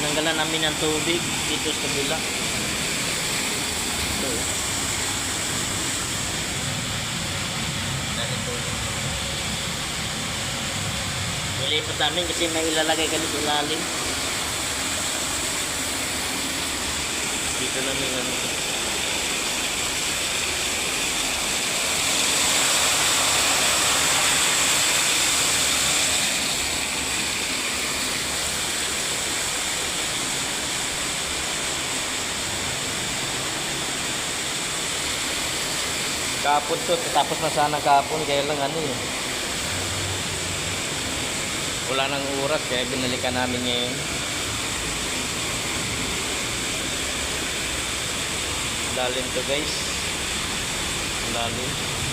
Tinanggalan namin ng tubig dito sa kabila. Ito. Nilipat namin kasi may ilalagay kami sa ilalim. Dito namin ano. Kapon to, tapos na sana kapon, kaya lang ano eh. Wala nang oras, kaya binalikan namin ngayon. Lalim to guys. Lalim.